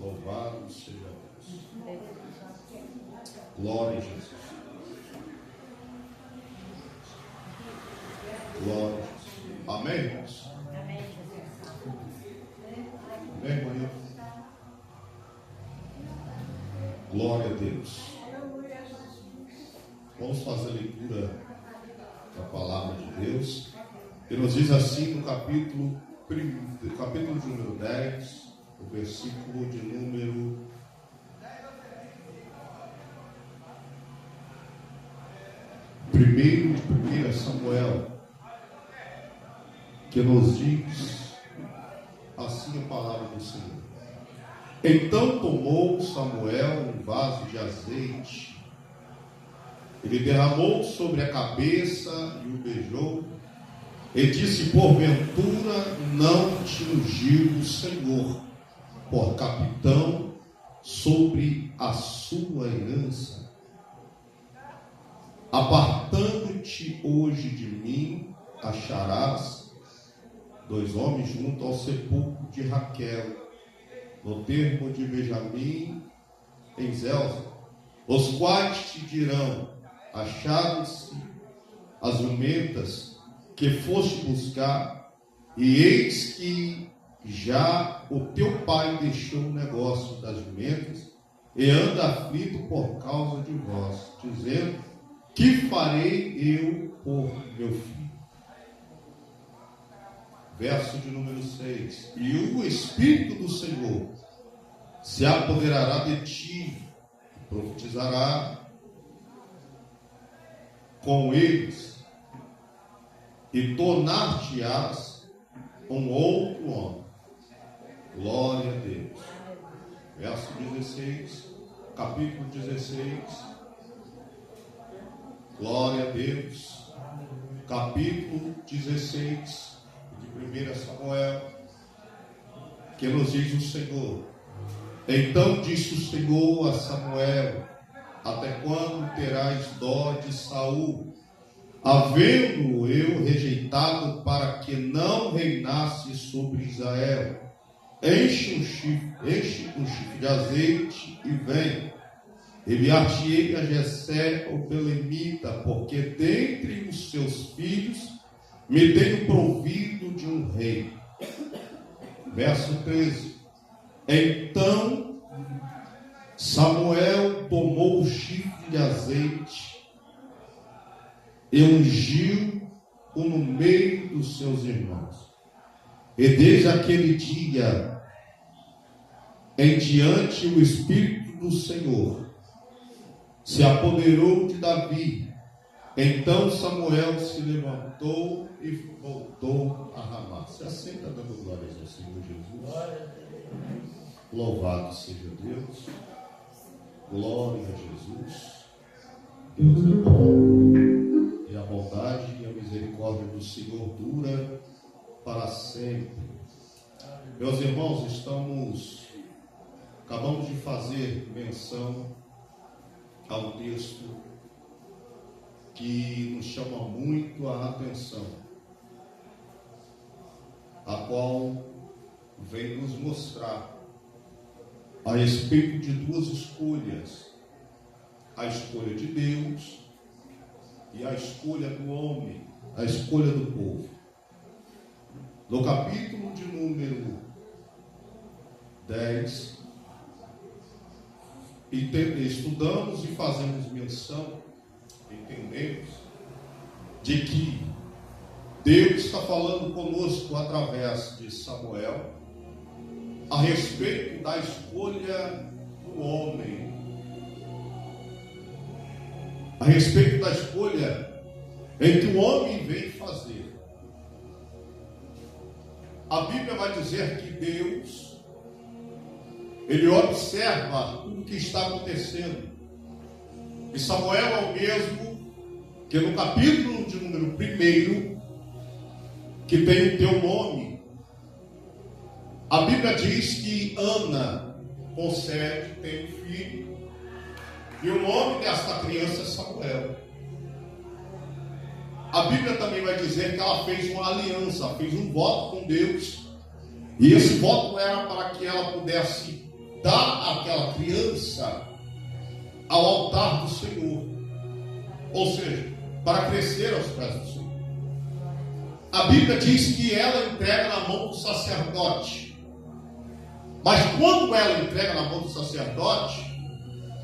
Louvado seja Deus. Glória a Jesus. Glória a Jesus. Amém, irmãos? Amém, irmão? Glória a Deus. Vamos fazer a leitura da palavra de Deus. E nos diz assim no capítulo de número 10, o versículo de número 1 Samuel, que nos diz assim a palavra do Senhor. Então tomou Samuel um vaso de azeite, ele derramou sobre a cabeça e o beijou, e disse: porventura não te ungiu o Senhor por capitão sobre a sua herança? Apartando-te hoje de mim, acharás 2 homens junto ao sepulcro de Raquel, no termo de Benjamim, em Zelza, os quais te dirão: acharam-se as jumentas que foste buscar, e eis que já o teu pai deixou o negócio das jumentas e anda aflito por causa de vós, dizendo: que farei eu por meu filho? Verso de número 6. E o Espírito do Senhor se apoderará de ti, e profetizará com eles, e tornar-te-ás um outro homem. Glória a Deus. Verso 16, capítulo 16. Glória a Deus. Capítulo 16 de 1 Samuel, que nos diz o Senhor: então disse o Senhor a Samuel: até quando terás dó de Saul, havendo eu rejeitado, para que não reinasse sobre Israel? Enche um chifre de azeite e vem. Enviar-te-ei a Jessé o belemita, porque dentre os seus filhos me tenho provido de um rei. Verso 13. Então Samuel tomou o chifre de azeite e ungiu-o no meio dos seus irmãos. E desde aquele dia em diante o Espírito do Senhor se apoderou de Davi. Então Samuel se levantou e voltou a Ramá. Se assenta dando glórias ao Senhor Jesus. Louvado seja Deus. Glória a Jesus. Deus é bom, e a bondade e a misericórdia do Senhor dura para sempre. Meus irmãos, acabamos de fazer menção a um texto que nos chama muito a atenção, a qual vem nos mostrar a respeito de 2 escolhas: a escolha de Deus e a escolha do homem, a escolha do povo. No capítulo de número 10, estudamos e fazemos menção, entendemos, de que Deus está falando conosco através de Samuel a respeito da escolha do homem, a respeito da escolha em que o homem veio fazer. A Bíblia vai dizer que Deus, ele observa tudo o que está acontecendo. E Samuel é o mesmo que no capítulo de número 1, que tem o teu nome, a Bíblia diz que Ana concebe, tem um filho, e o nome desta criança é Samuel. A Bíblia também vai dizer que ela fez uma aliança, fez um voto com Deus, e esse voto era para que ela pudesse dá aquela criança ao altar do Senhor, ou seja, para crescer aos pés do Senhor. A Bíblia diz que ela entrega na mão do sacerdote, mas quando ela entrega na mão do sacerdote,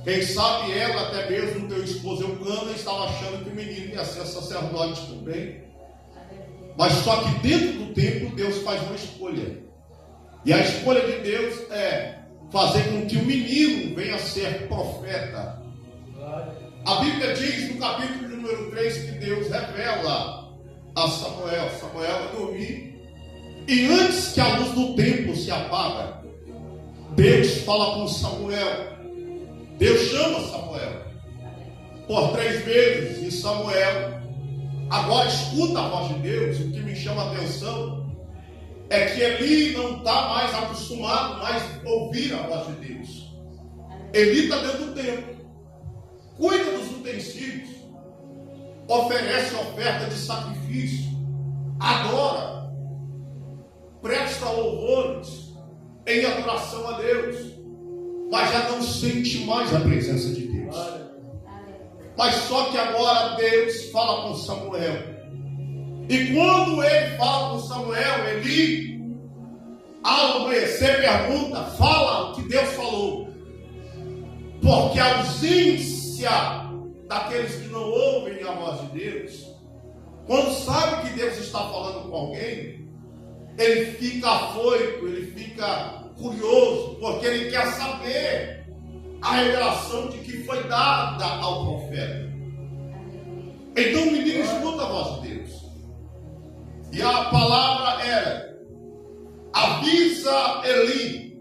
quem sabe ela, até mesmo teu esposo Eucana, estava achando que o menino ia ser sacerdote também. Mas só que dentro do templo Deus faz uma escolha. E a escolha de Deus é fazer com que o menino venha a ser profeta. A Bíblia diz no capítulo número 3 que Deus revela a Samuel. Samuel vai dormir. E antes que a luz do templo se apaga, Deus fala com Samuel. Deus chama Samuel por 3 vezes. E Samuel agora escuta a voz de Deus. O que me chama a atenção é que Eli não está mais acostumado mais a ouvir a voz de Deus. Eli está dentro do templo, cuida dos utensílios, oferece oferta de sacrifício, adora, presta louvores em adoração a Deus, mas já não sente mais a presença de Deus. Mas só que agora Deus fala com Samuel. E quando ele fala com Samuel, Eli, ao amanhecer, pergunta, fala o que Deus falou. Porque a ausência daqueles que não ouvem a voz de Deus, quando sabe que Deus está falando com alguém, ele fica afoito, ele fica curioso, porque ele quer saber a revelação de que foi dada ao profeta. Então o menino escuta a voz de Deus. E a palavra era: avisa Eli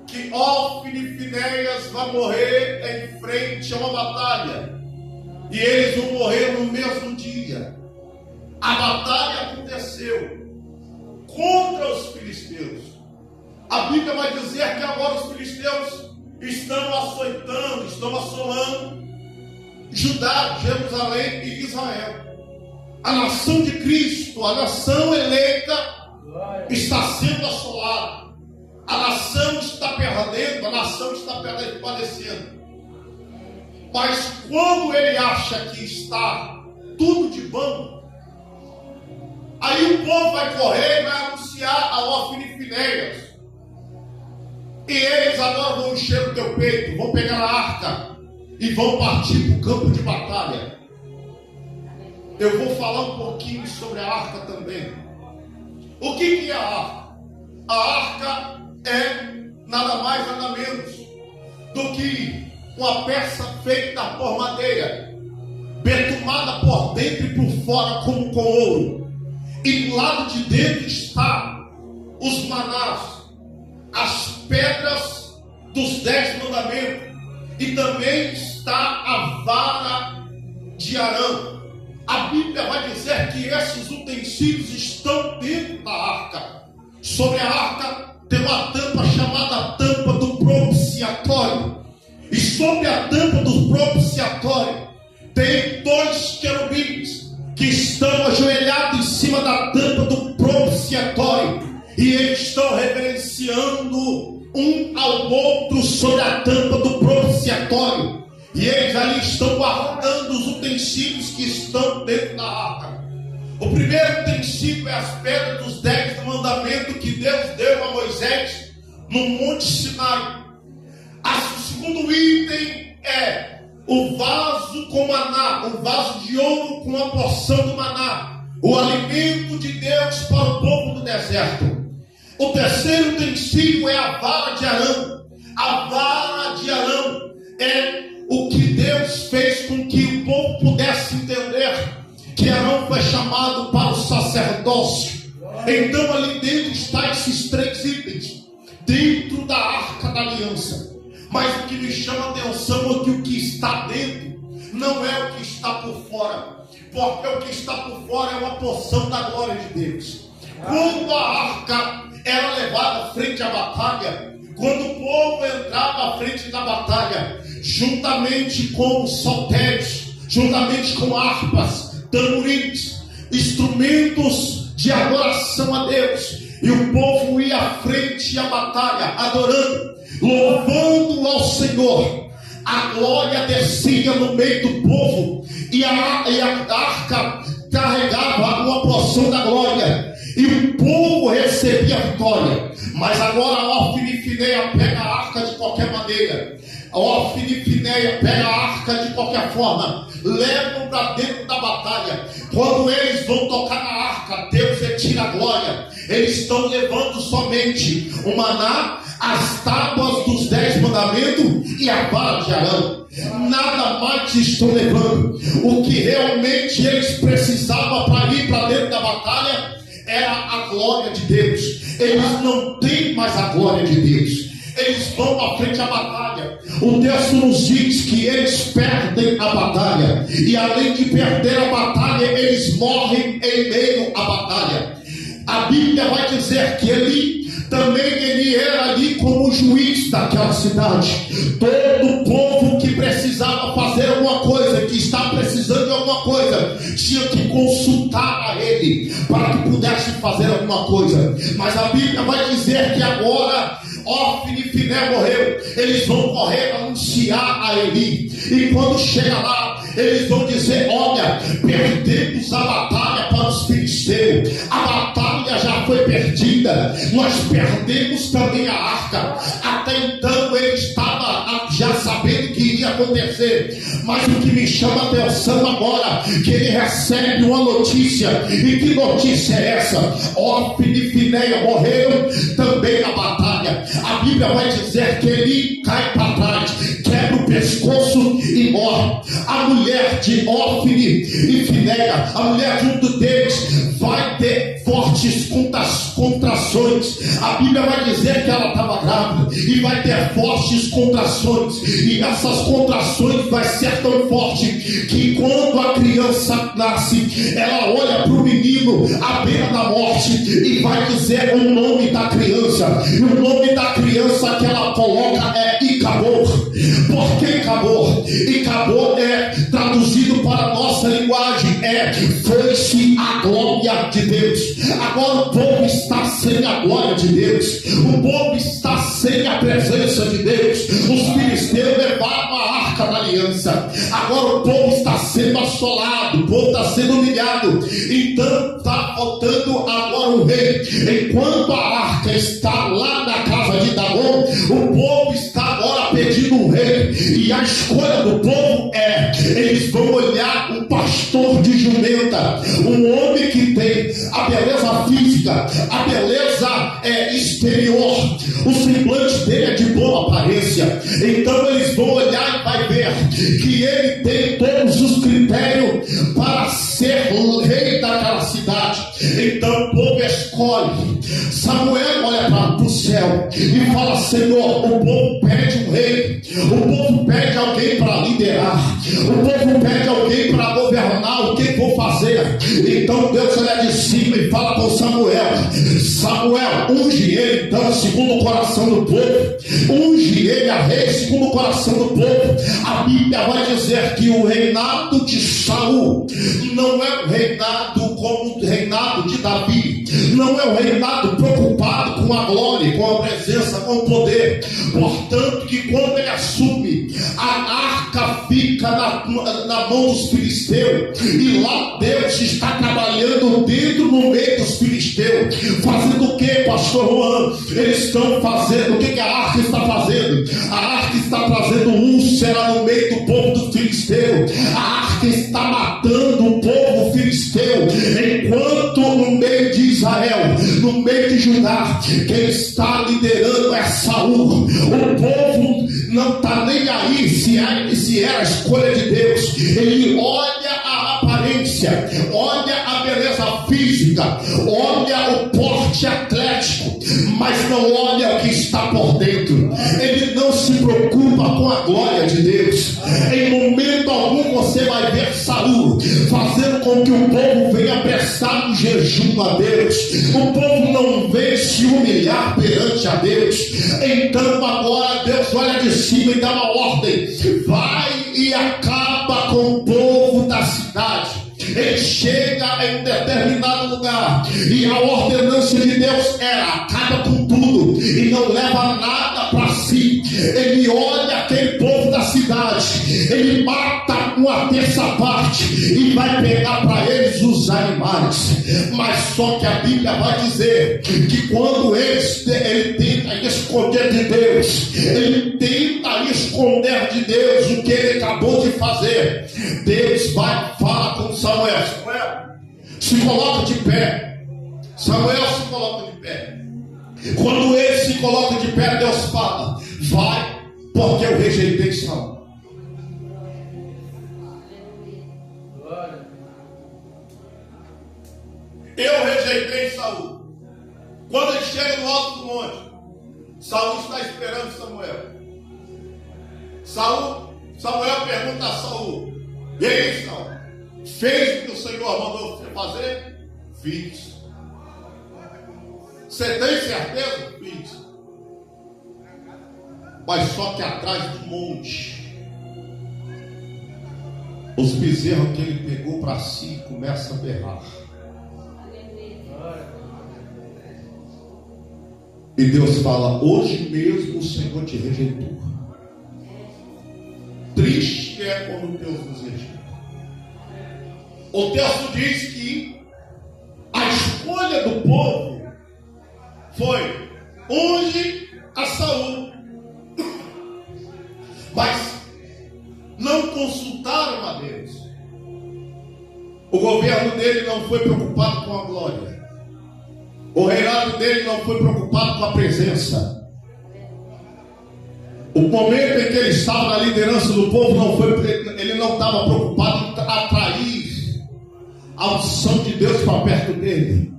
que Ofni e Finéias vai morrer em frente a uma batalha. E eles vão morrer no mesmo dia. A batalha aconteceu contra os filisteus. A Bíblia vai dizer que agora os filisteus estão açoitando, estão assolando Judá, Jerusalém e Israel. A nação de Cristo, a nação eleita, está sendo assolada. A nação está perdendo, a nação está padecendo. Mas quando ele acha que está tudo de bom, aí o povo vai correr e vai anunciar a Ofni e Finéias. E eles agora vão encher o teu peito, vão pegar a arca e vão partir para o campo de batalha. Eu vou falar um pouquinho sobre a arca também. O que é a arca? A arca é nada mais, nada menos do que uma peça feita por madeira, betumada por dentro e por fora como com ouro. E do lado de dentro está os manás, as pedras dos 10 mandamentos. E também está a vara de Arão. A Bíblia vai dizer que esses utensílios estão dentro da arca. Sobre a arca tem uma tampa chamada tampa do propiciatório. E sobre a tampa do propiciatório tem 2 querubins que estão ajoelhados em cima da tampa do propiciatório. E eles estão reverenciando um ao outro sobre a tampa do propiciatório. E eles ali estão guardando os utensílios que estão dentro da arca. O primeiro utensílio é as pedras dos 10 mandamentos que Deus deu a Moisés no Monte Sinai. O segundo item é o vaso com maná, o vaso de ouro com a porção do maná, o alimento de Deus para o povo do deserto. O terceiro utensílio é a vara de Arão. A vara de Arão é o que Deus fez com que o povo pudesse entender que Arão foi chamado para o sacerdócio. Então ali dentro está esses 3 itens, dentro da arca da aliança. Mas o que me chama a atenção é que o que está dentro não é o que está por fora, porque o que está por fora é uma porção da glória de Deus. Quando a arca era levada frente à batalha, quando o povo entrava à frente da batalha, juntamente com saltérios, juntamente com harpas, tamborins, instrumentos de adoração a Deus, E o povo ia à frente à batalha, adorando, louvando ao Senhor. A glória descia no meio do povo, e a arca carregava uma porção da glória, e o povo recebia a vitória. Mas agora Ofni e Finéia pega a arca de qualquer maneira. Ofni e Finéia pega a arca de qualquer forma, levam para dentro da batalha. Quando eles vão tocar na arca, Deus retira a glória. Eles estão levando somente o maná, as tábuas dos 10 mandamentos e a vara de Arão. Nada mais estão levando. O que realmente eles precisavam para ir para dentro da batalha era a glória de Deus. Eles não têm mais a glória de Deus. Eles vão à frente à batalha. O texto nos diz que eles perdem a batalha, e além de perder a batalha, eles morrem em meio à batalha. A Bíblia vai dizer que ele era ali como juiz daquela cidade. Todo o povo que precisava fazer alguma coisa, que está precisando de alguma coisa, tinha que consultar a ele para que pudesse fazer alguma coisa. Mas a Bíblia vai dizer que agora Ofni e Finéia morreu. Eles vão correr anunciar a Eli, e quando chega lá, eles vão dizer: olha, perdemos a batalha para os filisteus. A batalha já foi perdida. Nós perdemos também a arca. Até então ele estava já sabendo que iria acontecer, mas o que me chama a atenção agora, que ele recebe uma notícia. E que notícia é essa? Ofni e Finéia morreram também na batalha. A Bíblia vai dizer que ele cai para trás, quebra o pescoço e morre. A mulher de Ofni e Finéia, a mulher junto deles, vai ter fortes contrações. A Bíblia vai dizer que ela estava grávida e vai ter fortes contrações, e essas contrações vai ser tão forte que quando a criança nasce, ela olha para o menino à beira da morte e vai dizer o nome da criança. E o nome da criança que ela coloca é Icabor. Por que Icabor? Icabor é traduzido para a nossa linguagem, foi-se a glória de Deus. Agora o povo está sem a glória de Deus, o povo está sem a presença de Deus. Os filisteus levaram a arca da aliança, agora o povo está sendo assolado, o povo está sendo humilhado. Então está faltando agora o rei. Enquanto a arca está lá na casa de Dagon, o povo está agora pedindo um rei, e a escolha do povo eles vão olhar um pastor de jumenta, um homem que tem a beleza física, a beleza exterior, o semblante dele é de boa aparência. Então eles vão olhar e vai ver que ele tem todos os critérios para ser o rei daquela cidade. Então o povo escolhe. Samuel olha para o céu e fala: Senhor, o povo pede um rei, o povo pede alguém para liderar, o povo pede alguém para governar. O que vou fazer? Então Deus olha de cima e fala com Samuel: Samuel, unge ele então segundo o coração do povo, unge ele a rei segundo o coração do povo. A Bíblia vai dizer que o reinado de Saul não é o reinado como o reinado de Davi, não é o reinado preocupado com a glória, com a presença, com o poder. Portanto, que quando ele assume, a arca fica na mão dos filisteus, e lá Deus está trabalhando dentro, no meio dos filisteus. Fazendo o que, pastor Juan? Eles estão fazendo, o que a arca está fazendo? A arca está trazendo úlcera no meio do povo do filisteu. A arca está matando o povo filisteu, enquanto no meio de Israel, no meio de Judá, quem está liderando é Saul. O povo não está nem aí se é a escolha de Deus. Ele olha a aparência, olha a beleza física, olha o porte atlético, mas não olha o que está por dentro. Ele não se preocupa com a glória de Deus. Em momento algum você vai ver Saul fazendo com que o povo venha prestar um jejum a Deus. O povo não vem se humilhar perante a Deus. Então agora Deus olha de cima e dá uma ordem: vai e acaba com o povo da cidade. ele chega em um determinado lugar, e a ordenança de Deus era: acaba com tudo e não leva nada para si. Ele olha aquele povo da cidade, ele mata uma terça parte e vai pegar para eles os animais. Mas só que a Bíblia vai dizer que quando ele tenta esconder de Deus, ele tenta esconder de Deus o que ele acabou de fazer, Deus vai falar com Samuel: Samuel, se coloca de pé. Samuel se coloca de pé. Quando ele se coloca de pé, Deus fala: vai, porque eu rejeitei Saul. Eu rejeitei Saul. Quando ele chega no alto do monte, Saul está esperando Samuel. Samuel pergunta a Saul: e aí, Saul, fez o que o Senhor mandou você fazer? Fiz. Você tem certeza? Fiz. Mas só que atrás do monte, os bezerros que ele pegou para si começam a berrar. E Deus fala: hoje mesmo o Senhor te rejeitou. Triste é quando Deus nos rejeita. O texto diz que a escolha do povo foi: unge a Saul. Mas não consultaram a Deus. O governo dele não foi preocupado com a glória. O reinado dele não foi preocupado com a presença. O momento em que ele estava na liderança do povo, ele não estava preocupado em atrair a unção de Deus para perto dele.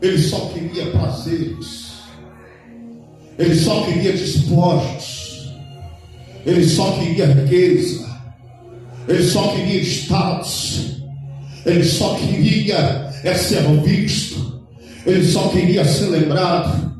Ele só queria prazeres. Ele só queria despojos. Ele só queria riqueza. Ele só queria status. Ele só queria ser visto. Ele só queria ser lembrado.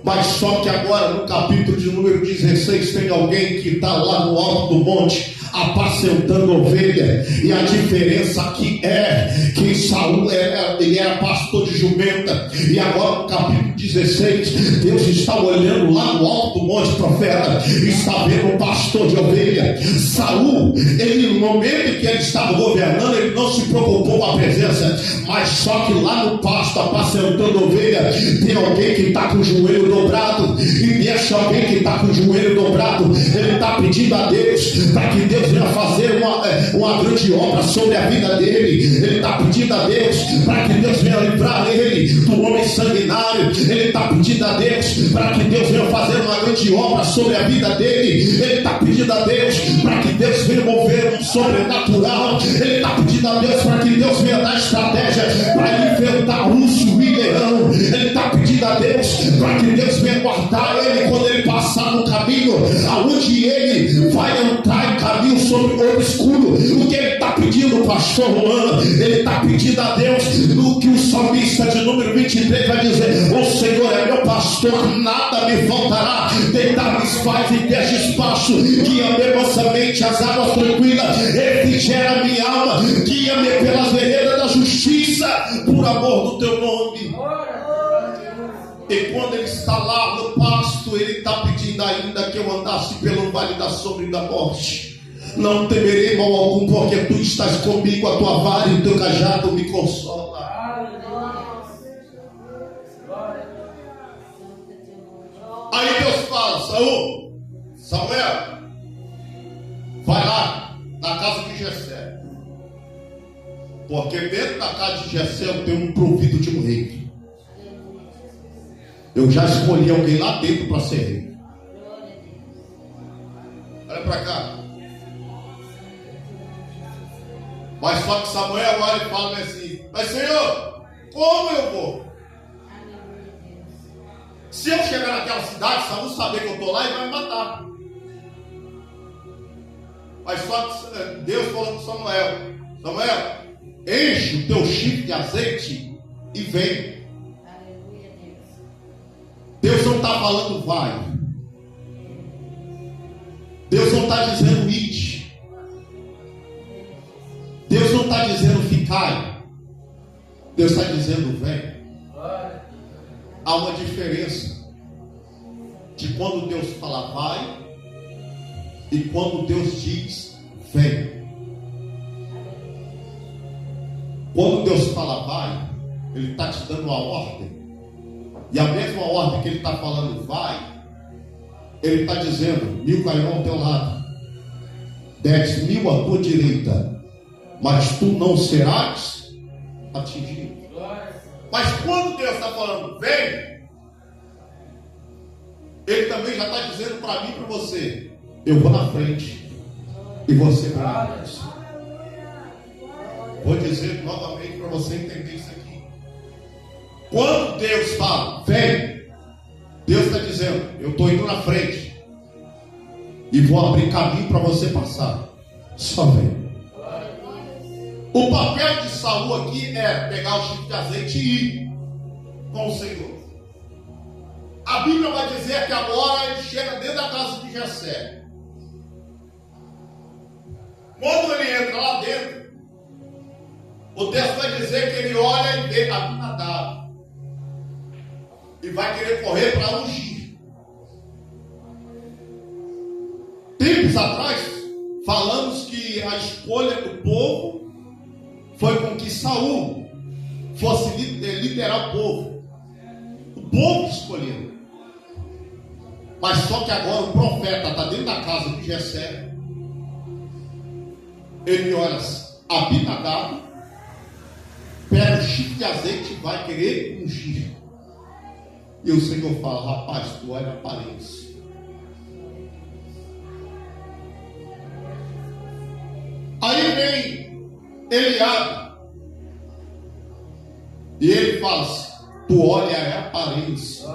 Mas só que agora no capítulo de número 16 tem alguém que está lá no alto do monte apacentando ovelha. E a diferença aqui é que Saul ele era pastor de jumenta. E agora no capítulo 16 Deus está olhando lá no alto do monte, profeta, e está vendo um pastor de ovelha. Saul, ele, no momento em que ele estava governando, ele não se preocupou com a presença. Mas só que lá no pasto, apacentando ovelha, tem alguém que está com o joelho dobrado. E deixa alguém que está com o joelho dobrado, ele está pedindo a Deus para que Deus venha fazer uma grande obra sobre a vida dele. Ele está pedindo a Deus para que Deus venha livrar ele do homem sanguinário. Ele está pedindo a Deus para que Deus venha fazer uma grande obra sobre a vida dele. Ele está pedindo a Deus para que Deus venha mover um sobrenatural. Ele está pedindo a Deus para que Deus venha dar estratégia para enfrentar urso e leão. Ele está pedindo a Deus para que Deus venha guardar ele quando ele passar no caminho, aonde ele vai entrar em caminho sobre o obscuro. O que ele está pedindo, pastor Romano? Ele está pedindo a Deus no que o salmista de número 23 vai dizer: o Senhor é meu pastor, nada me faltará. Deitar-me faz em terra de espaço, guia-me mansamente às águas tranquilas, refrigera minha alma, guia-me pelas veredas da justiça, por amor do teu nome. E quando ele está lá no pasto, ele está pedindo ainda que eu andasse pelo vale da sombra e da morte. Não temerei mal algum, porque tu estás comigo, a tua vara e o teu cajado me consola. Aí Deus fala: Samuel, vai lá na casa de Jessé, porque dentro da casa de Jessé eu tenho um provido de um rei. Eu já escolhi alguém lá dentro para ser rei. Olha para cá. Mas só que Samuel olha e fala assim: mas Senhor, como eu vou? Se eu chegar naquela cidade, Saul saber que eu estou lá e vai me matar. Mas só que Deus falou com Samuel: Samuel, enche o teu chifre de azeite e vem. Deus não está falando vai. Deus não está dizendo ide. Deus não está dizendo ficai, Deus está dizendo vem. Há uma diferença de quando Deus fala vai e quando Deus diz vem. Quando Deus fala vai, Ele está te dando uma ordem. E a mesma ordem que Ele está falando vai, Ele está dizendo 1000 cairão ao teu lado, 10.000 à tua direita, mas tu não serás atingido. Mas quando Deus está falando vem, Ele também já está dizendo para mim e para você: eu vou na frente e você vai atrás. Vou dizer novamente para você entender isso aqui. Quando Deus fala vem, Deus está dizendo: eu estou indo na frente e vou abrir caminho para você passar. Só vem. O papel de Saul aqui é pegar o chifre de azeite e ir com o Senhor. A Bíblia vai dizer que agora ele chega dentro da casa de Jessé. Quando ele entra lá dentro, o texto vai dizer que ele olha e vê Abinadab e vai querer correr para ungir. Tempos atrás falamos que a escolha do povo foi com que Saul fosse liderar o povo. O povo escolheu. Mas só que agora o profeta está dentro da casa de Jessé. Ele olha Abinadab, pega o chifre de azeite e vai querer ungir. E o Senhor fala: rapaz, tu olha a aparência. Aí vem Eliabe e ele fala: tu olha a aparência.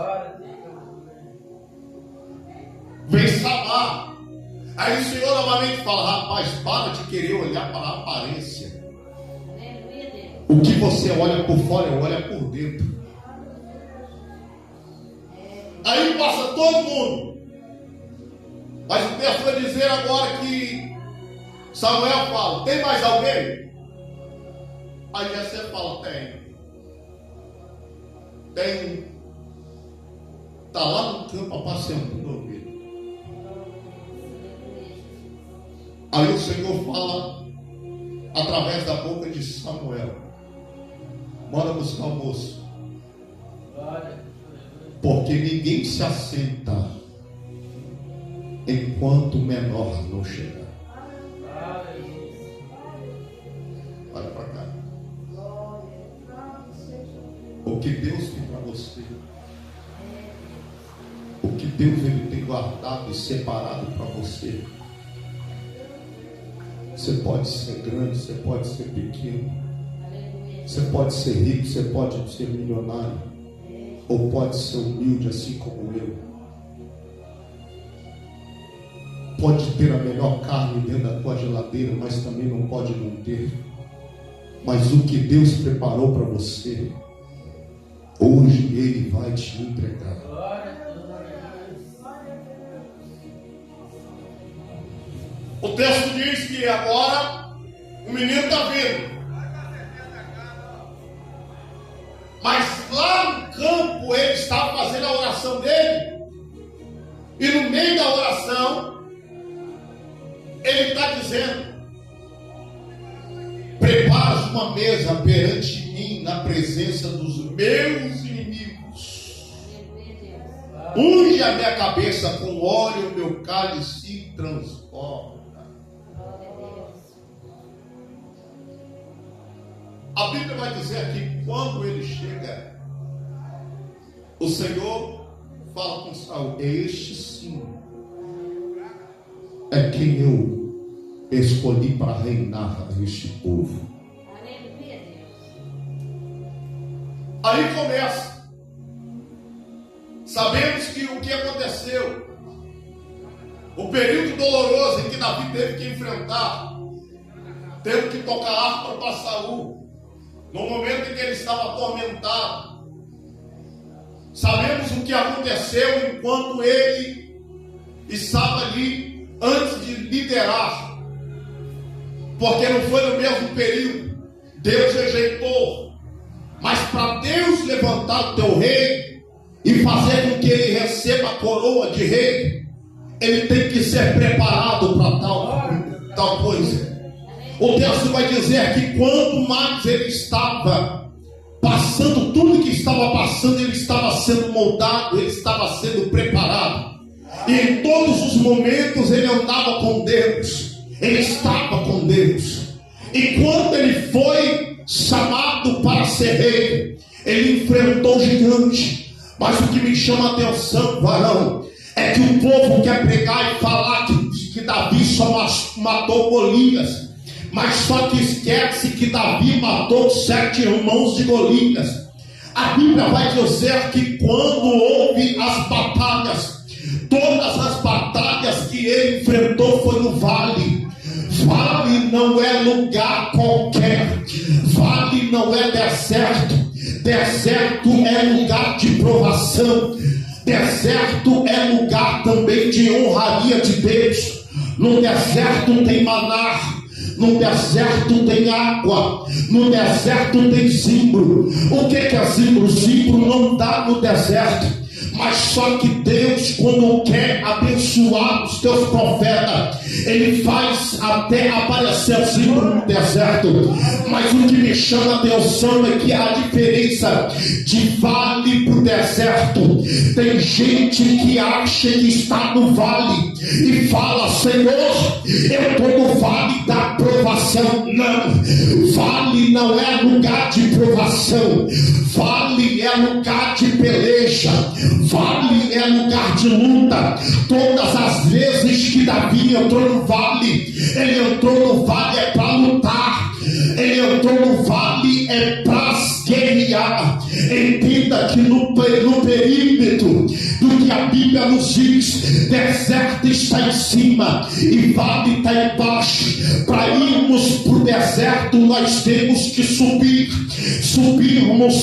Vem Samar. Aí o Senhor novamente fala: rapaz, para de querer olhar para a aparência. O que você olha por fora, olha por dentro. Aí passa todo mundo. Mas o texto vai dizer agora que Samuel fala: tem mais alguém? Aí Jessé fala: tem. Está lá no campo apacentando a ovelha. Aí o Senhor fala através da boca de Samuel: manda buscar o moço, porque ninguém se assenta enquanto o menor não chegar. Olha para cá. O que Deus tem para você, o que Deus ele tem guardado e separado para você. Você pode ser grande, você pode ser pequeno, você pode ser rico, você pode ser milionário, ou pode ser humilde assim como eu. Pode ter a melhor carne dentro da tua geladeira, mas também não pode não ter. Mas o que Deus preparou para você, hoje Ele vai te entregar. O texto diz que agora o menino está vindo. Mas lá no campo ele estava fazendo a oração dele. E no meio da oração ele está dizendo: preparas uma mesa perante mim na presença dos meus inimigos. Unge a minha cabeça com óleo, o meu cálice se transforma. A Bíblia vai dizer que quando ele chega, o Senhor fala com Saul: este sim é quem eu escolhi para reinar este povo. Aí começa. Sabemos que o que aconteceu, o período doloroso em que Davi teve que enfrentar, teve que tocar harpa para Saul, no momento em que ele estava atormentado. Sabemos o que aconteceu enquanto ele estava ali antes de liderar. porque não foi no mesmo período. Deus rejeitou. Mas para Deus levantar o teu rei e fazer com que ele receba a coroa de rei, ele tem que ser preparado para tal coisa. O texto vai dizer que quanto mais ele estava passando, tudo que estava passando, ele estava sendo moldado, ele estava sendo preparado. E em todos os momentos ele andava com Deus, ele estava com Deus. E quando ele foi chamado para ser rei, ele enfrentou o gigante. Mas o que me chama a atenção, varão, é que o povo quer pregar e falar que Davi só matou Golias, mas só que esquece que Davi matou 7 irmãos de Golias. A Bíblia vai dizer que quando houve as batalhas, todas as batalhas que ele enfrentou foi no vale. Vale não é lugar qualquer, vale não é deserto. Deserto é lugar de provação. Deserto é lugar também de honraria de Deus. No deserto tem maná, no deserto tem água, no deserto tem zimbro. O que é zimbro? Zimbro não dá no deserto. Mas só que Deus, quando quer abençoar os teus profetas, Ele faz até aparecer zimbro no deserto. Mas o que me chama a atenção é que há a diferença de vale para o deserto. Tem gente que acha que está no vale e fala: Senhor, eu estou no vale da provação. Não, vale não é lugar de provação, vale é lugar de peleja, vale é lugar de luta. Todas as vezes que Davi entrou no vale, ele entrou no vale é para lutar, ele entrou no vale é para guerrear. Entenda que no perímetro do que a Bíblia nos diz, deserto está em cima e vale está embaixo. Para irmos para o deserto, nós temos que subirmos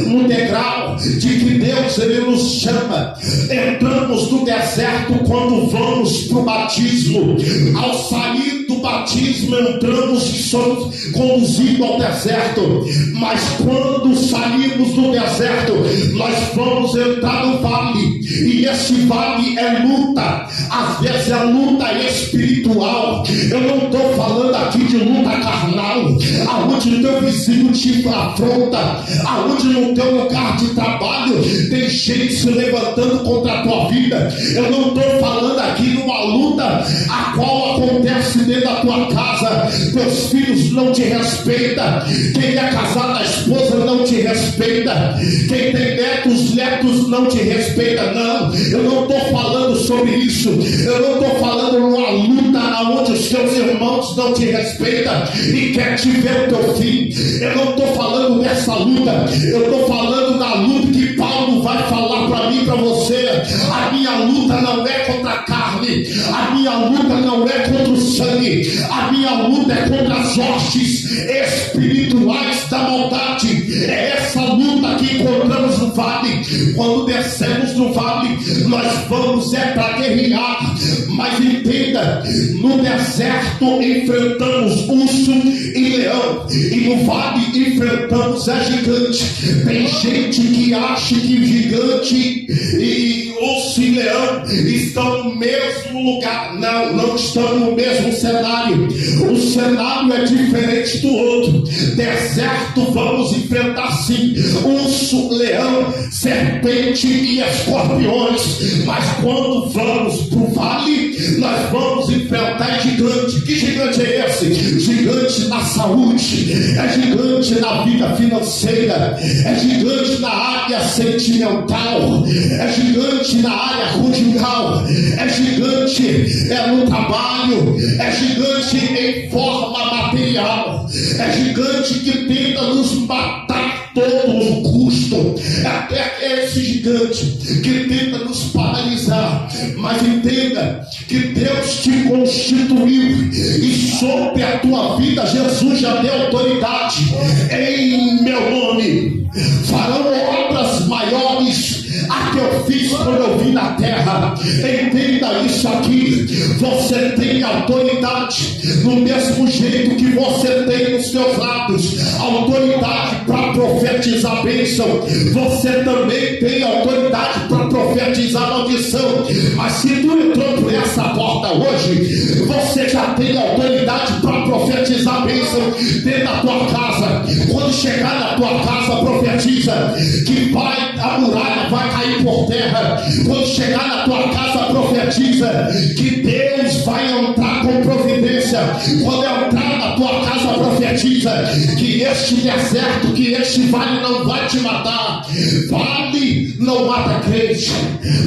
no degrau de que Deus ele nos chama. Entramos no deserto quando vamos para o batismo. Ao sair do batismo, entramos e somos conduzidos ao deserto. Mas quando sairmos do deserto, nós vamos entrar no vale. E esse vale é luta. Às vezes é luta espiritual. Eu não estou falando aqui de luta carnal, aonde teu vizinho te afronta, aonde no teu lugar de trabalho tem gente se levantando contra a tua vida. Eu não estou falando aqui numa luta a qual acontece dentro da tua casa. Teus filhos não te respeitam, quem é casado, a esposa não te respeita, quem tem netos não te respeita. Não, eu não estou falando sobre isso. Eu não estou falando numa luta onde os teus irmãos não te respeitam e quer te ver o teu fim. Eu não estou falando dessa luta. Eu estou falando da luta que Paulo vai falar para mim e para você. A minha luta não é contra a carne, a minha luta não é contra o sangue, a minha luta é contra as hostes espirituais da maldade. É essa luta que encontramos no vale. Quando descemos no vale, nós vamos para guerrear. Mas entenda, no deserto enfrentamos urso e leão, e no vale enfrentamos a gigante. Tem gente que acha que gigante e urso e leão estão no mesmo lugar. Não, não estão no mesmo cenário. O cenário é diferente do outro. Deserto vamos enfrentar sim urso, leão, serpente e escorpiões. Mas quando vamos para o vale, nós vamos enfrentar gigante. Que gigante é esse? Gigante na saúde, é gigante na vida financeira, é gigante na área sentimental, é gigante na área conjugal, é gigante no trabalho, é gigante em forma material, é gigante que tenta nos matar todo o custo. Até esse gigante que tenta nos paralisar. Mas entenda que Deus te constituiu e sobre a tua vida Jesus já deu autoridade. Em meu nome farão obras maiores a que eu fiz quando eu vim na terra. Entenda isso aqui: você tem autoridade, do mesmo jeito que você tem nos seus lábios autoridade para profetizar bênção, você também tem autoridade para profetizar maldição. Mas se tu entrou por essa porta hoje, você já tem autoridade para profetizar bênção dentro da tua casa. Quando chegar na tua casa, profetiza que a muralha vai cair por terra. Quando chegar na tua casa, profetiza que Deus vai entrar com providência. Quando entrar na tua casa, profetiza que este deserto, que este vale não vai te matar. Vale não mata crente.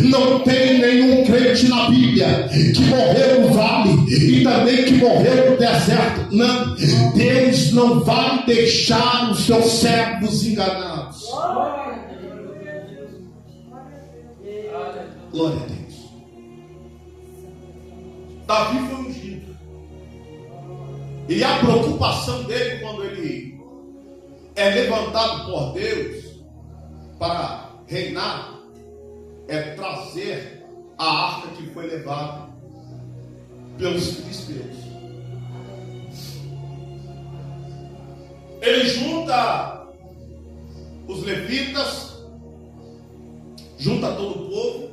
Não tem nenhum crente na Bíblia que morreu no vale e também que morreu no deserto. Não, Deus não vai deixar os seus servos enganados. Glória a Deus. Davi foi ungido. E a preocupação dele quando ele é levantado por Deus para reinar é trazer a arca que foi levada pelos filisteus. Ele junta os levitas, junta todo o povo.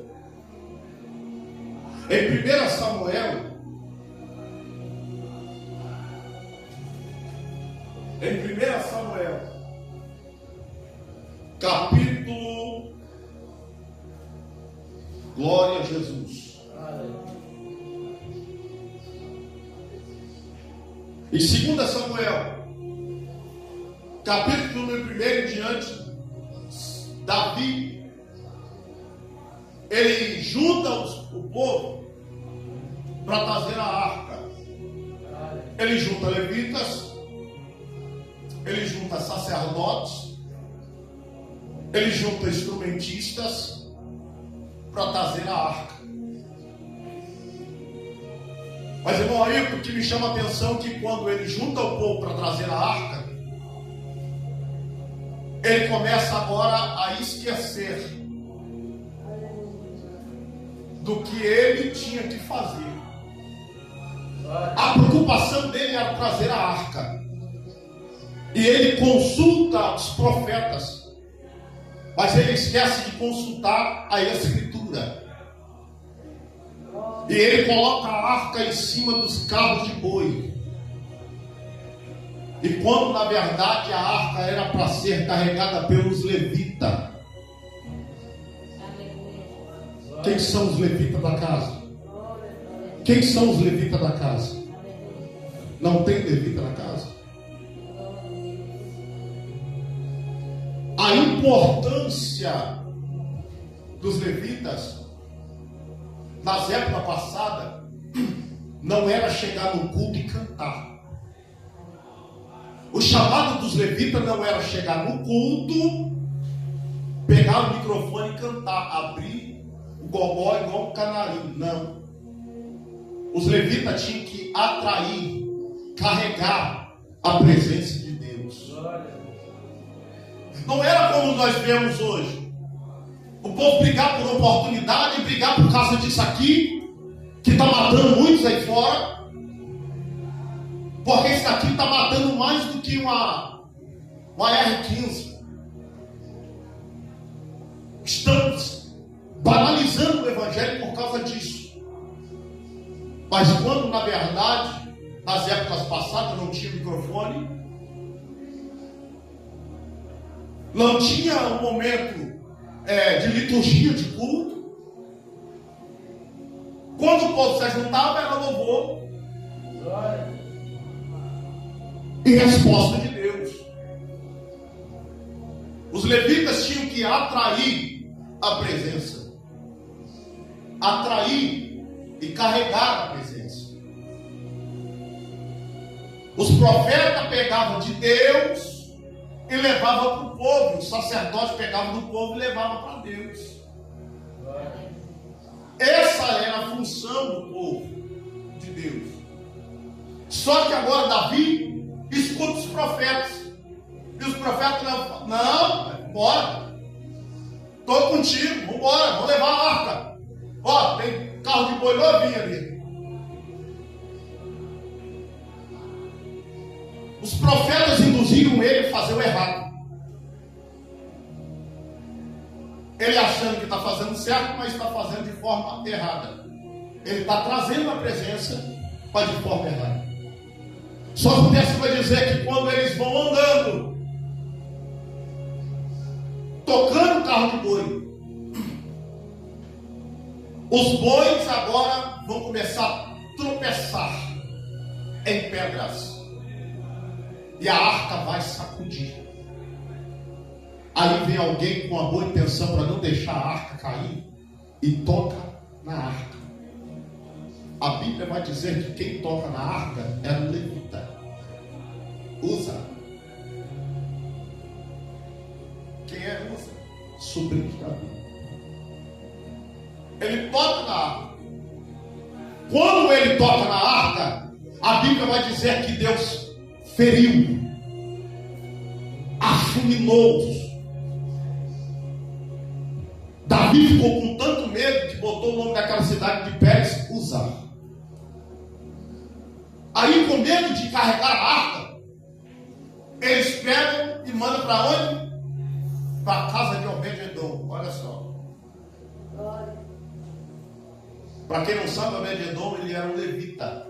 Em 1 Samuel, capítulo, glória a Jesus. Em 2 Samuel, capítulo 1 em diante, Davi, ele junta o povo para trazer a arca. Ele junta levitas, ele junta sacerdotes, ele junta instrumentistas para trazer a arca. Mas, irmão, aí o que me chama a atenção é que quando ele junta o povo para trazer a arca, ele começa agora a esquecer do que ele tinha que fazer. A preocupação dele era trazer a arca. E ele consulta os profetas, mas ele esquece de consultar a Escritura. E ele coloca a arca em cima dos carros de boi. E quando na verdade a arca era para ser carregada pelos levitas. Quem são os levitas da casa? Quem são os levitas da casa? Não tem levita na casa? A importância dos levitas nas épocas passadas não era chegar no culto e cantar. O chamado dos levitas não era chegar no culto, pegar o microfone e cantar, abrir o gogó igual um canarinho. Não. Os levitas tinham que atrair, carregar a presença de Deus. Não era como nós vemos hoje. O povo brigar por oportunidade, brigar por causa disso aqui, que está matando muitos aí fora. Porque isso aqui está matando mais do que uma R15. Estamos banalizando o evangelho por causa disso. Mas quando na verdade, nas épocas passadas não tinha microfone, não tinha um momento de liturgia, de culto. Quando o povo se juntava, era louvor e resposta de Deus. Os levitas tinham que atrair a presença, atrair e carregar a presença. Os profetas pegavam de Deus e levavam para o povo. Os sacerdotes pegavam do povo e levavam para Deus. Essa era a função do povo de Deus. Só que agora Davi escuta os profetas. E os profetas não, bora, estou contigo, vamos embora, vamos levar a arca. Ó, tem carro de boi novinho ali. Os profetas induziram ele a fazer o errado. Ele achando que está fazendo certo, mas está fazendo de forma errada. Ele está trazendo a presença, mas de forma errada. Só que o texto vai dizer que quando eles vão andando, tocando o carro de boi, os bois agora vão começar a tropeçar em pedras. E a arca vai sacudir. Aí vem alguém com a boa intenção para não deixar a arca cair e toca na arca. A Bíblia vai dizer que quem toca na arca é o levita. Usa. Quem é Usa? Sobrinho de Davi. Ele toca na arca. Quando ele toca na arca, a Bíblia vai dizer que Deus feriu, afuninou. Davi ficou com tanto medo que botou o nome daquela cidade de Pérez, Uza. Aí, com medo de carregar a arca, eles pegam e mandam para onde? Para a casa de Obed-edom. Olha só. Para quem não sabe, Obed-edom, ele era um levita.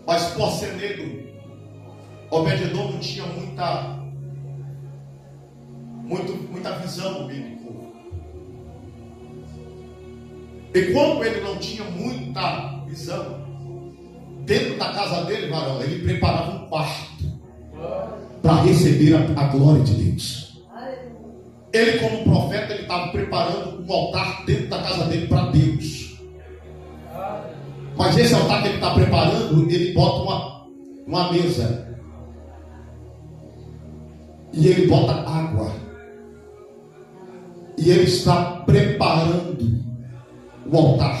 Mas por ser negro, Obed-edom não tinha muita visão bíblica. E quando ele não tinha muita visão, dentro da casa dele, varão, ele preparava um quarto para receber a glória de Deus. Ele, como profeta, ele estava preparando um altar dentro da casa dele para Deus. Mas esse altar que ele está preparando, ele bota uma mesa. E ele bota água. E ele está preparando o altar.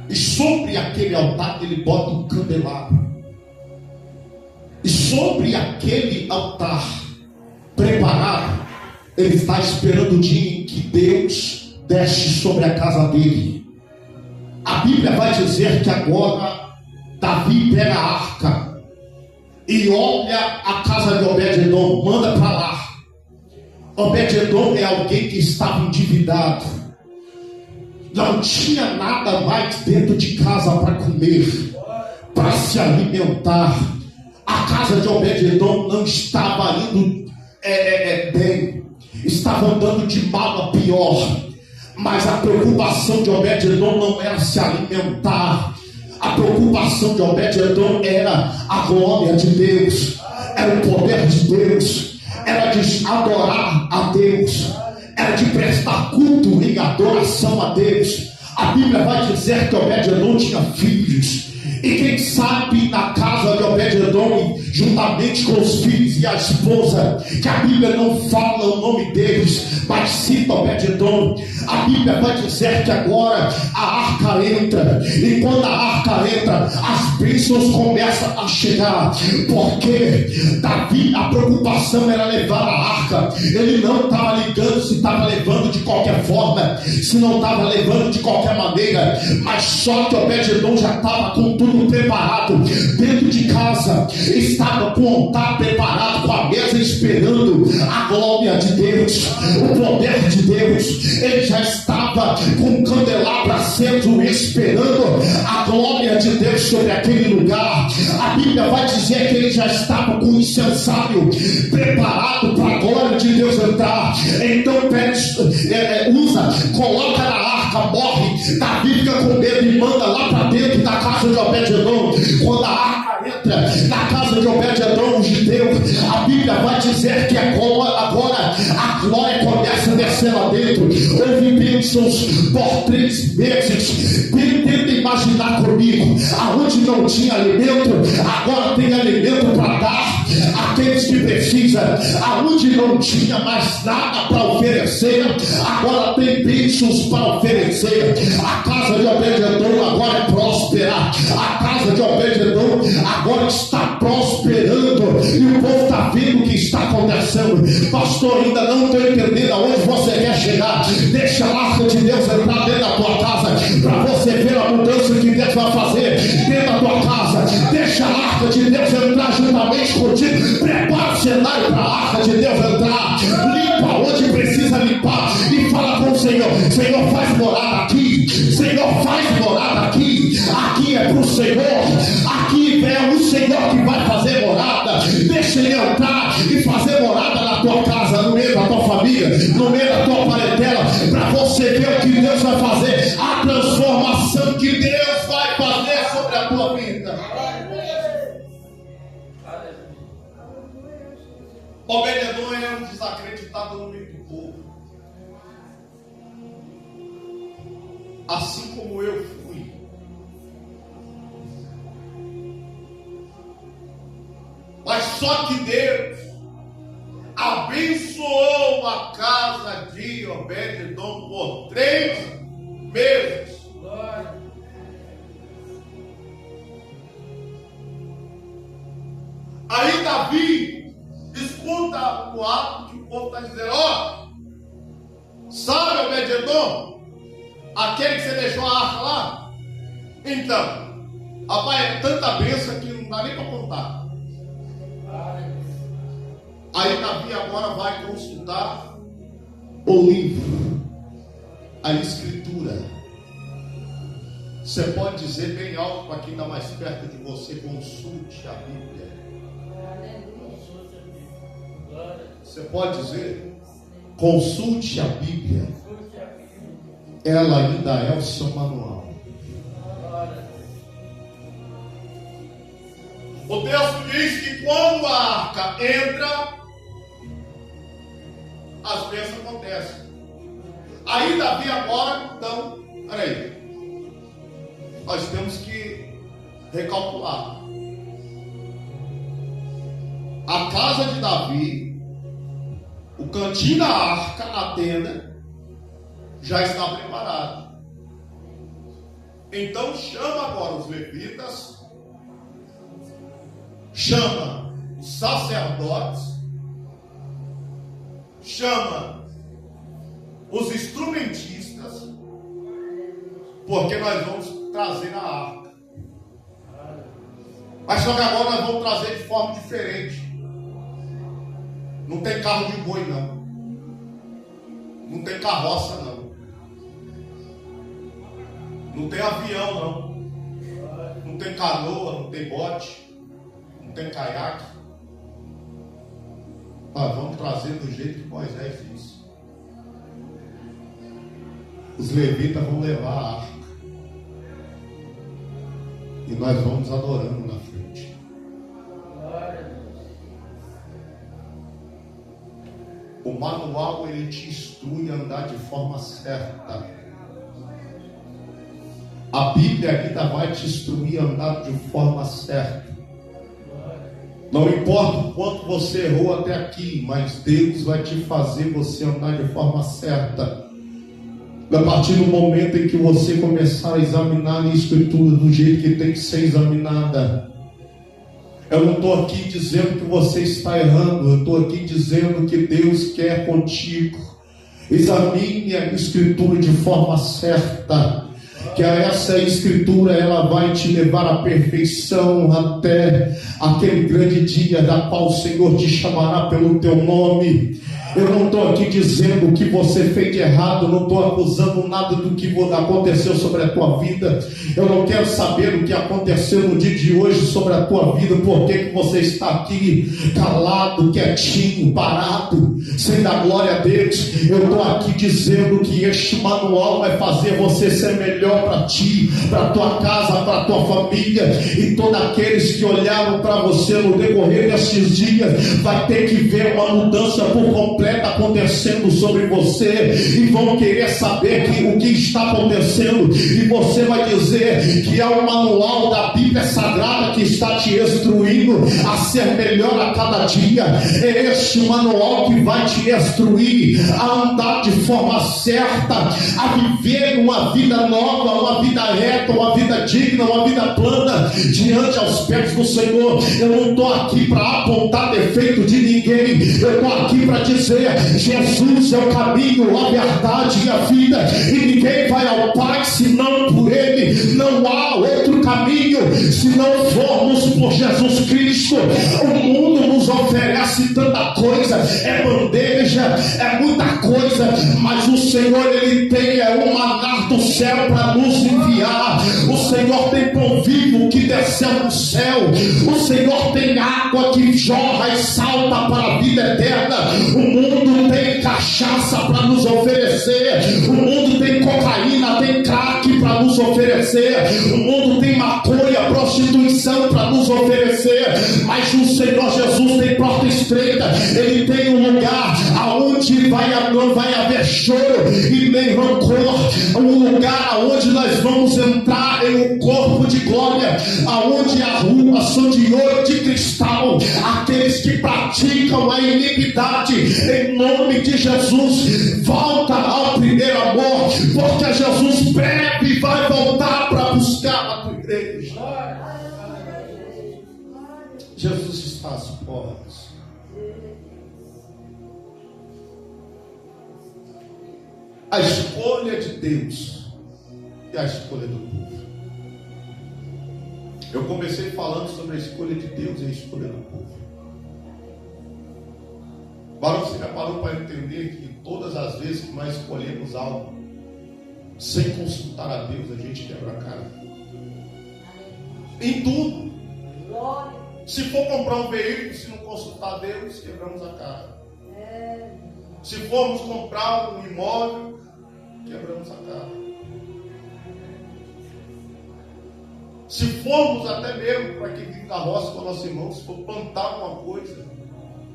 E sobre aquele altar ele bota um candelabro. E sobre aquele altar preparado, ele está esperando o dia em que Deus desce sobre a casa dele. A Bíblia vai dizer que agora Davi pega a arca e olha a casa de Obed-edom, manda para lá. Obed-edom é alguém que estava endividado, não tinha nada mais dentro de casa para comer, para se alimentar. A casa de Obed-edom não estava indo bem, estava andando de mal a pior. Mas a preocupação de Obed-edom não era se alimentar. A preocupação de Obed-edom era a glória de Deus, era o poder de Deus, era de adorar a Deus, era de prestar culto em adoração a Deus. A Bíblia vai dizer que Obed-edom tinha filhos. E quem sabe na casa de Obed-edom, juntamente com os filhos e a esposa, que a Bíblia não fala o nome deles, mas cita Obed-edom. A Bíblia vai dizer que agora a arca entra, e quando a arca entra, as bênçãos começam a chegar, porque Davi, a preocupação era levar a arca. Ele não estava ligando se estava levando de qualquer forma, se não estava levando de qualquer maneira, mas só que Obed-edom já estava com tudo preparado dentro de casa, estava com o altar preparado, com a mesa esperando a glória de Deus, o poder de Deus. Ele já estava com o candelabro aceso, esperando a glória de Deus sobre aquele lugar. A Bíblia vai dizer que ele já estava com o incensário preparado para a glória de Deus entrar. Então Uza coloca na arca, morre. Davi fica com medo e manda lá para dentro da casa de Obed-edom. Quando a arca entra na casa de Obed-edom, o judeu, a Bíblia vai dizer que agora a glória começa a descer lá dentro. Houve bênçãos por 3 meses. Tenta imaginar comigo, aonde não tinha alimento, agora tem alimento para dar àqueles que precisam. Aonde não tinha mais nada para oferecer, agora tem bênçãos para oferecer. A casa de Obed-edom agora é próspera. A casa de Obed-edom agora está prosperando, e o povo está vendo o que está acontecendo. Pastor, ainda não estou entendendo aonde você quer chegar. Deixa a arca de Deus entrar dentro da tua casa, para você ver a mudança que Deus vai fazer dentro da tua casa. Deixa a arca de Deus entrar juntamente contigo. Prepara o cenário para a arca de Deus entrar. Limpa onde precisa limpar e fala com o Senhor: Senhor, faz morada aqui. Senhor, faz morada aqui. Aqui é para o Senhor. Aqui é o Senhor que vai fazer morada. Deixa Ele entrar e fazer morada na tua casa, no meio da tua família, no meio da tua parentela, para você ver o que Deus vai fazer, a transformação que Deus vai fazer sobre a tua vida. Obed-edom é um desacreditado no meio do povo, assim como eu fui. Mas só que Deus abençoou a casa de Obed-edom por 3 meses. Aí Davi escuta o ato que o povo está dizendo: ó, sabe, Obed-edom, aquele que você deixou a arca lá? Então, rapaz, é tanta bênção que não dá nem para contar. Aí Davi agora vai consultar o livro, a escritura. Você pode dizer bem alto para quem está mais perto de você: consulte a Bíblia. Você pode dizer: consulte a Bíblia. Ela ainda é o seu manual. O texto diz que quando a arca entra, as bênçãos acontecem. Aí Davi agora, então, peraí, nós temos que recalcular. A casa de Davi, o cantinho da arca, a tenda, já está preparado. Então chama agora os levitas, chama os sacerdotes, chama os instrumentistas, porque nós vamos trazer a arca. Mas só que agora nós vamos trazer de forma diferente. Não tem carro de boi, não. Não tem carroça, não. Não tem avião, não. Não tem canoa, não tem bote, não tem caiaque. Nós vamos trazer do jeito que Moisés disse. Os levitas vão levar a arca e nós vamos adorando na frente. O manual, ele te instrui a andar de forma certa. A Bíblia ainda vai te instruir a andar de forma certa. Não importa o quanto você errou até aqui, mas Deus vai te fazer você andar de forma certa. A partir do momento em que você começar a examinar a Escritura do jeito que tem que ser examinada. Eu não estou aqui dizendo que você está errando, eu estou aqui dizendo que Deus quer contigo. Examine a Escritura de forma certa, que essa Escritura ela vai te levar à perfeição até aquele grande dia da qual o Senhor te chamará pelo teu nome. Eu não estou aqui dizendo o que você fez de errado, não estou acusando nada do que aconteceu sobre a tua vida. Eu não quero saber o que aconteceu no dia de hoje sobre a tua vida, por que você está aqui calado, quietinho, parado, sem dar glória a Deus. Eu estou aqui dizendo que este manual vai fazer você ser melhor para ti, para tua casa, para tua família, e todos aqueles que olharam para você no decorrer desses dias vai ter que ver uma mudança por completo completa acontecendo sobre você, e vão querer saber o que está acontecendo, e você vai dizer que é o manual da Bíblia Sagrada que está te instruindo a ser melhor a cada dia. É este manual que vai te instruir a andar de forma certa, a viver uma vida nova, uma vida reta, uma vida digna, uma vida plana diante aos pés do Senhor. Eu não estou aqui para apontar defeito de ninguém, eu estou aqui para dizer: Jesus é o caminho, a verdade e a vida, e ninguém vai ao Pai senão por Ele. Não há outro caminho se não formos por Jesus Cristo. O mundo nos oferece tanta coisa, é bandeja, é muita coisa, mas o Senhor, Ele tem um maná do céu para nos enviar. O Senhor tem pão vivo que desceu do céu, o Senhor tem água que jorra e salta para a vida eterna. O mundo tem cachaça para nos oferecer, o mundo tem cocaína, tem crack para nos oferecer, o mundo tem maconha, prostituição para nos oferecer, mas o Senhor Jesus tem porta estreita. Ele tem um lugar aonde não vai haver choro e nem rancor, um lugar aonde nós vamos entrar em um corpo de glória, aonde as ruas são de ouro, de cristal. Aqueles que praticam a iniquidade, em nome de Jesus, volta ao primeiro amor, porque Jesus breve vai voltar para buscar a tua igreja. Jesus está às portas. A escolha de Deus e a escolha do povo. Eu comecei falando sobre a escolha de Deus e a escolha do povo. Agora você já parou para entender que todas as vezes que nós escolhemos algo sem consultar a Deus, a gente quebra a cara? Em tudo. Se for comprar um veículo, se não consultar a Deus, quebramos a cara. Se formos comprar um imóvel, quebramos a cara. Se formos até mesmo para quem vive na roça com a nossa irmã, se for plantar alguma coisa,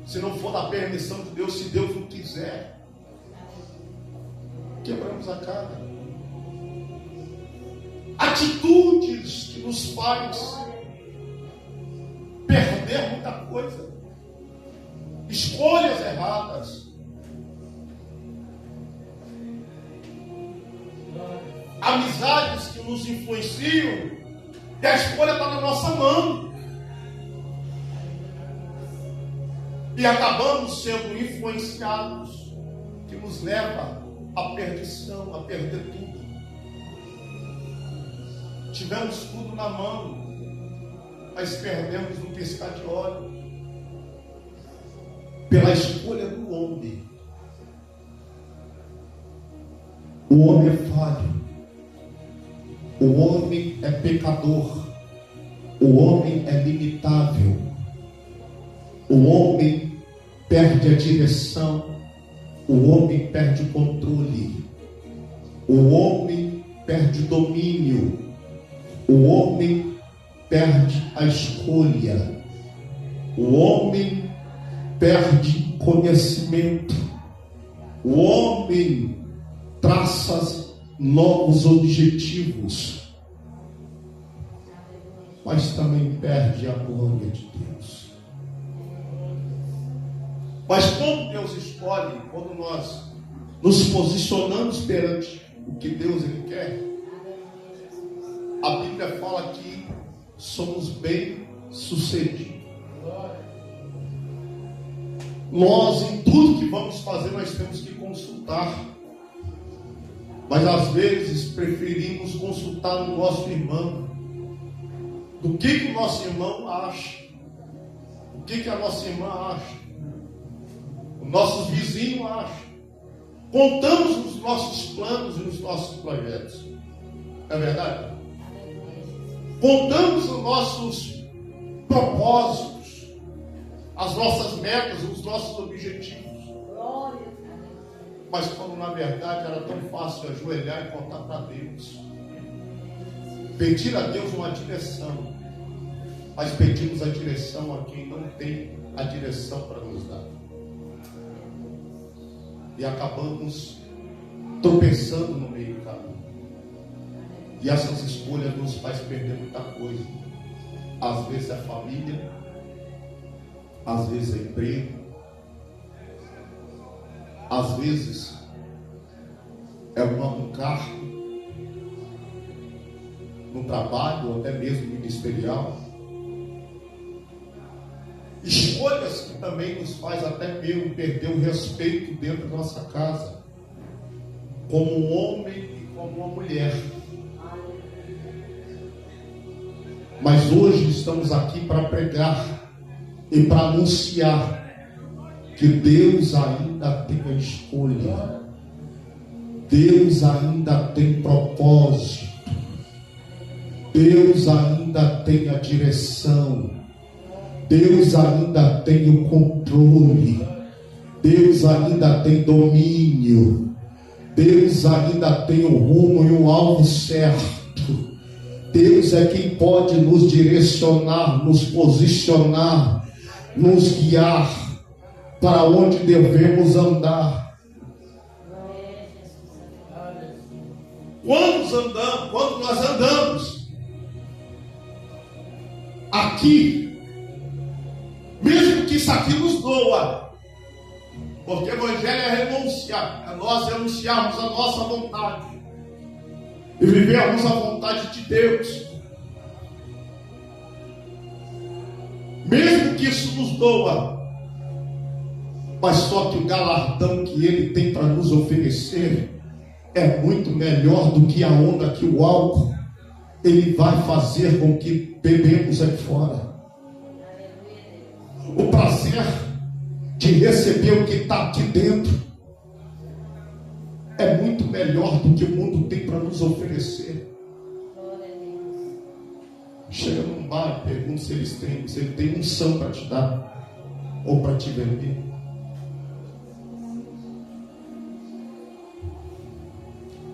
se não for da permissão de Deus, se Deus não quiser, quebramos a cara. Atitudes que nos faz perder muita coisa, escolhas erradas, amizades que nos influenciam, e a escolha está na nossa mão, e acabamos sendo influenciados, que nos leva à perdição, a perder tudo. Tivemos tudo na mão, mas perdemos no piscar de olhos, pela escolha do homem. O homem é falho, o homem é pecador, o homem é limitável, o homem perde a direção, o homem perde o controle, o homem perde o domínio, o homem perde a escolha, o homem perde conhecimento, o homem traça novos objetivos, mas também perde a glória de Deus. Mas quando Deus escolhe, quando nós nos posicionamos perante o que Deus Ele quer, a Bíblia fala que somos bem-sucedidos. Nós, em tudo que vamos fazer, nós temos que consultar. Mas às vezes preferimos consultar o nosso irmão. Do que o nosso irmão acha? O que a nossa irmã acha? Os nossos vizinhos acham. Contamos os nossos planos e os nossos projetos. É verdade? Contamos os nossos propósitos, as nossas metas, os nossos objetivos. Mas quando na verdade era tão fácil ajoelhar e contar para Deus, pedir a Deus uma direção, mas pedimos a direção a quem não tem a direção para nos dar. e acabamos tropeçando no meio do caminho. E essas escolhas nos faz perder muita coisa. Às vezes é família, às vezes é emprego, às vezes é um cargo no trabalho, ou até mesmo ministerial. Escolhas que também nos faz até mesmo perder o respeito dentro da nossa casa, como um homem e como uma mulher. Mas hoje estamos aqui para pregar e para anunciar que Deus ainda tem a escolha, Deus ainda tem propósito, Deus ainda tem a direção, Deus ainda tem o controle, Deus ainda tem domínio, Deus ainda tem o rumo e o alvo certo. Deus é quem pode nos direcionar, nos posicionar, nos guiar para onde devemos andar. Quando nós andamos aqui, mesmo que isso aqui nos doa, porque o Evangelho é renunciar, é nós renunciarmos a nossa vontade e vivermos a vontade de Deus. Mesmo que isso nos doa, mas só que o galardão que Ele tem para nos oferecer é muito melhor do que a onda que o álcool ele vai fazer com que bebemos aqui fora. O prazer de receber o que está aqui dentro é muito melhor do que o mundo tem para nos oferecer. Chega num bar e pergunta se ele tem unção para te dar ou para te vender.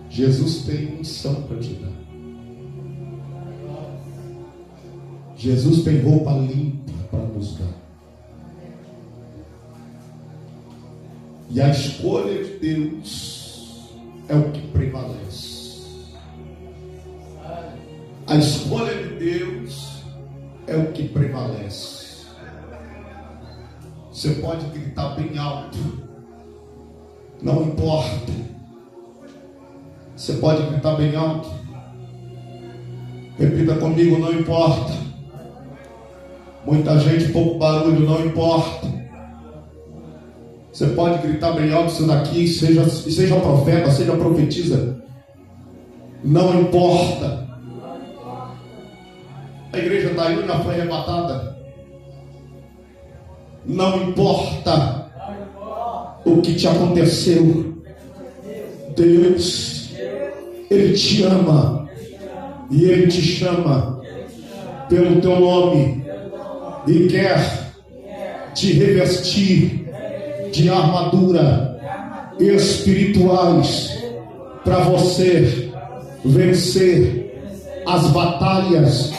Jesus tem unção para te dar. Jesus tem roupa limpa para nos dar. E a escolha de Deus é o que prevalece. A escolha de Deus é o que prevalece. Você pode gritar bem alto, não importa. Você pode gritar bem alto. Repita comigo, não importa. Muita gente, pouco barulho, não importa. Você pode gritar bem alto isso daqui, seja profeta, seja profetisa. Não importa. A igreja da Ilha foi arrebatada. Não importa o que te aconteceu. Deus, Ele te ama e Ele te chama pelo teu nome e quer te revestir de armadura espirituais para você vencer as batalhas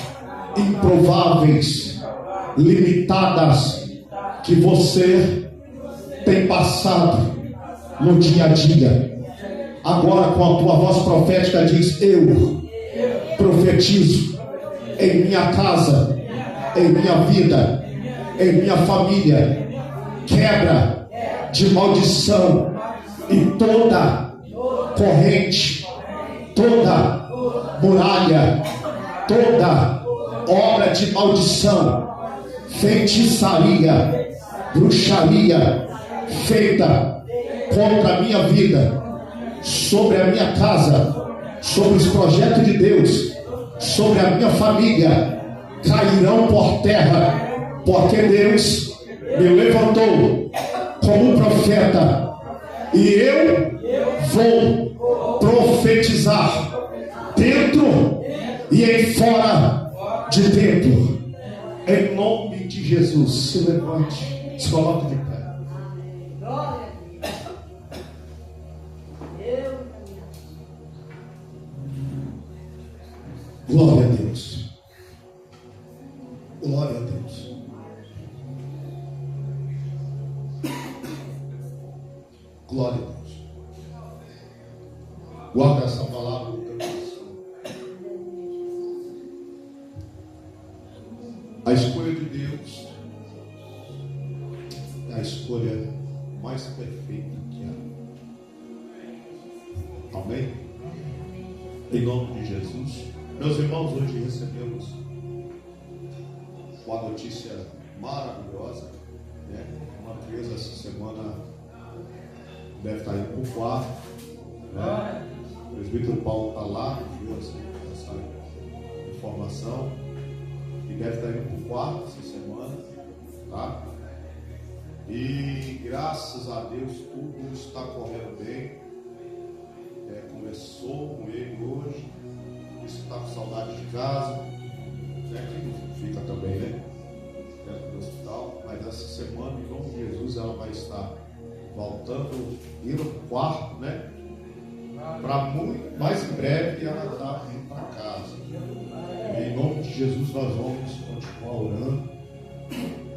improváveis, limitadas que você tem passado no dia a dia. Agora, com a tua voz profética, diz: eu profetizo em minha casa, em minha vida, em minha família, quebra de maldição e toda corrente, toda muralha, toda obra de maldição, feitiçaria, bruxaria feita contra a minha vida, sobre a minha casa, sobre os projetos de Deus, sobre a minha família, cairão por terra, porque Deus me levantou como um profeta e eu vou profetizar dentro e em fora de dentro. Em nome de Jesus, se levante, se coloque de pé. Glória a Deus. Glória a Deus. Glória a Deus. Guarda essa palavra no teu coração. A escolha de Deus é a escolha mais perfeita que há. Amém? Em nome de Jesus. Meus irmãos, hoje recebemos uma notícia maravilhosa, né? Uma criança essa semana deve estar indo para o quarto, né? O presbítero Paulo está lá, viu essa informação, e deve estar indo para o quarto essa semana, tá? E graças a Deus tudo está correndo bem. Conversou com ele hoje, disse que está com saudade de casa, né? Que fica também, né? Dentro do hospital, mas essa semana, em nome de Jesus, ela vai estar voltando, indo para o quarto, né? Para muito mais em breve ela está vindo para casa. E em nome de Jesus, nós vamos continuar orando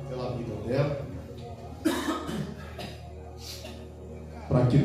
pela vida dela, para que